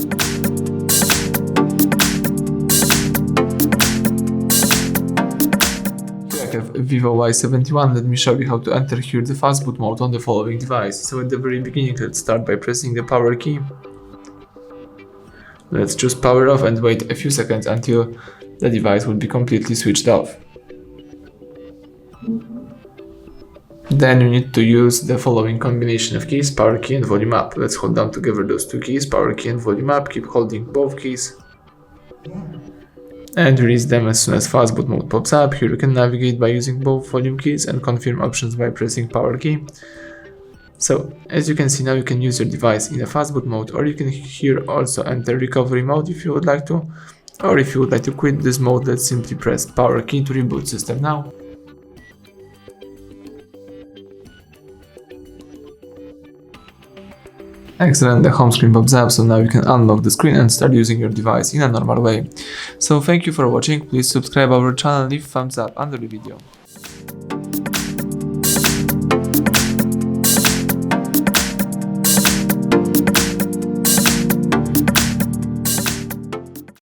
I have VIVO Y71. Let me show you how to enter here the Fastboot mode on the following device. So at the very beginning, let's start by pressing the power key. Let's choose power off and wait a few seconds until the device will be completely switched off. Then you need to use the following combination of keys, power key and volume up. Let's hold down together those two keys, power key and volume up, keep holding both keys, and release them as soon as Fastboot mode pops up. Here you can navigate by using both volume keys and confirm options by pressing power key. So as you can see, now you can use your device in a Fastboot mode, or you can here also enter recovery mode if you would like to, or if you would like to quit this mode, let's simply press power key to reboot system now. Excellent, the home screen pops up, so now you can unlock the screen and start using your device in a normal way. So thank you for watching, please subscribe our channel and leave thumbs up under the video.